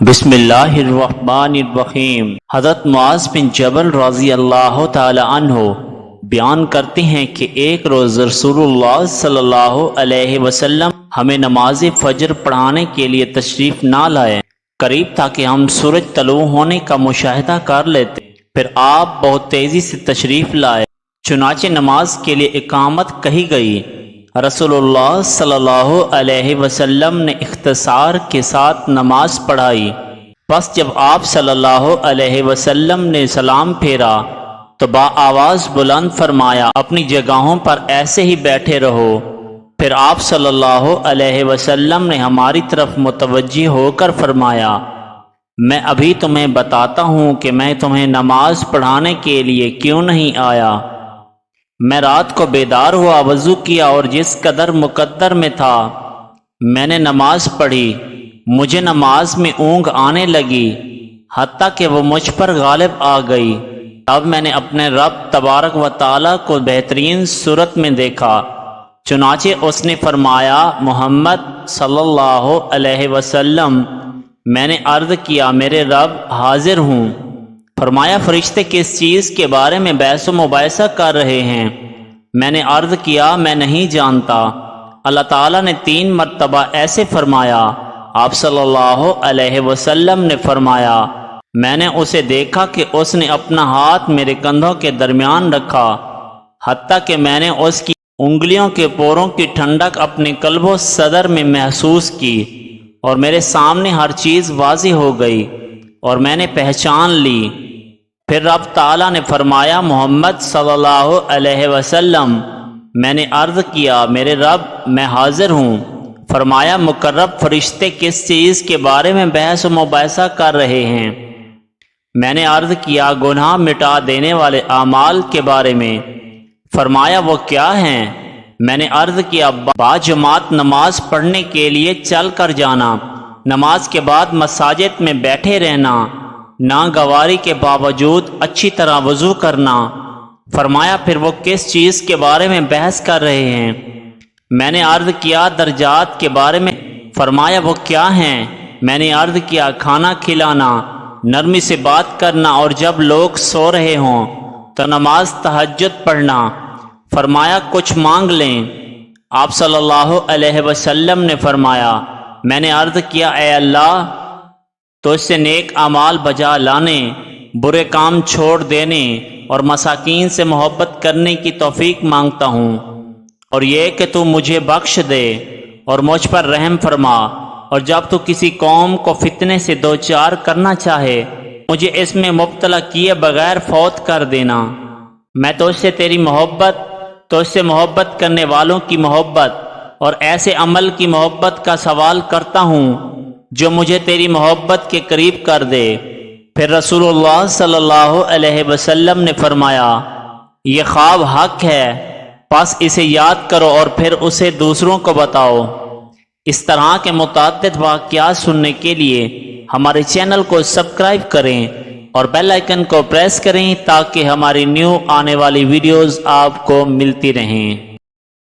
بسم اللہ الرحمن الرحیم۔ حضرت معاذ بن جبل رضی اللہ تعالی عنہ بیان کرتے ہیں کہ ایک روز رسول اللہ صلی اللہ علیہ وسلم ہمیں نماز فجر پڑھانے کے لیے تشریف نہ لائے۔ قریب تھا کہ ہم سورج طلوع ہونے کا مشاہدہ کر لیتے، پھر آپ بہت تیزی سے تشریف لائے، چنانچہ نماز کے لیے اقامت کہی گئی۔ رسول اللہ صلی اللہ علیہ وسلم نے اختصار کے ساتھ نماز پڑھائی۔ بس جب آپ صلی اللہ علیہ وسلم نے سلام پھیرا تو آواز بلند فرمایا، اپنی جگہوں پر ایسے ہی بیٹھے رہو۔ پھر آپ صلی اللہ علیہ وسلم نے ہماری طرف متوجہ ہو کر فرمایا، میں ابھی تمہیں بتاتا ہوں کہ میں تمہیں نماز پڑھانے کے لیے کیوں نہیں آیا۔ میں رات کو بیدار ہوا، وضو کیا اور جس قدر مقدر میں تھا میں نے نماز پڑھی۔ مجھے نماز میں اونگ آنے لگی، حتیٰ کہ وہ مجھ پر غالب آ گئی۔ اب میں نے اپنے رب تبارک و تعالیٰ کو بہترین صورت میں دیکھا، چنانچہ اس نے فرمایا، محمد صلی اللہ علیہ وسلم۔ میں نے عرض کیا، میرے رب حاضر ہوں۔ فرمایا، فرشتے کس چیز کے بارے میں بحث و مباحثہ کر رہے ہیں؟ میں نے عرض کیا، میں نہیں جانتا۔ اللہ تعالیٰ نے 3 مرتبہ ایسے فرمایا۔ آپ صلی اللہ علیہ وسلم نے فرمایا، میں نے اسے دیکھا کہ اس نے اپنا ہاتھ میرے کندھوں کے درمیان رکھا، حتیٰ کہ میں نے اس کی انگلیوں کے پوروں کی ٹھنڈک اپنے قلب و صدر میں محسوس کی، اور میرے سامنے ہر چیز واضح ہو گئی اور میں نے پہچان لی۔ پھر رب تعالیٰ نے فرمایا، محمد صلی اللہ علیہ وسلم۔ میں نے عرض کیا، میرے رب میں حاضر ہوں۔ فرمایا، مقرب فرشتے کس چیز کے بارے میں بحث و مباحثہ کر رہے ہیں؟ میں نے عرض کیا، گناہ مٹا دینے والے اعمال کے بارے میں۔ فرمایا، وہ کیا ہیں؟ میں نے عرض کیا، باجماعت نماز پڑھنے کے لیے چل کر جانا، نماز کے بعد مساجد میں بیٹھے رہنا، ناگواری کے باوجود اچھی طرح وضو کرنا۔ فرمایا، پھر وہ کس چیز کے بارے میں بحث کر رہے ہیں؟ میں نے عرض کیا، درجات کے بارے میں۔ فرمایا، وہ کیا ہیں؟ میں نے عرض کیا، کھانا کھلانا، نرمی سے بات کرنا، اور جب لوگ سو رہے ہوں تو نماز تہجد پڑھنا۔ فرمایا، کچھ مانگ لیں۔ آپ صلی اللہ علیہ وسلم نے فرمایا، میں نے عرض کیا، اے اللہ، تو اس سے نیک اعمال بجا لانے، برے کام چھوڑ دینے اور مساکین سے محبت کرنے کی توفیق مانگتا ہوں، اور یہ کہ تو مجھے بخش دے اور مجھ پر رحم فرما، اور جب تو کسی قوم کو فتنے سے دوچار کرنا چاہے مجھے اس میں مبتلا کیے بغیر فوت کر دینا۔ میں تو اس سے تیری محبت، تو اس سے محبت کرنے والوں کی محبت اور ایسے عمل کی محبت کا سوال کرتا ہوں جو مجھے تیری محبت کے قریب کر دے۔ پھر رسول اللہ صلی اللہ علیہ وسلم نے فرمایا، یہ خواب حق ہے، پس اسے یاد کرو اور پھر اسے دوسروں کو بتاؤ۔ اس طرح کے متعدد واقعات سننے کے لیے ہمارے چینل کو سبسکرائب کریں اور بیل آئیکن کو پریس کریں تاکہ ہماری نیو آنے والی ویڈیوز آپ کو ملتی رہیں۔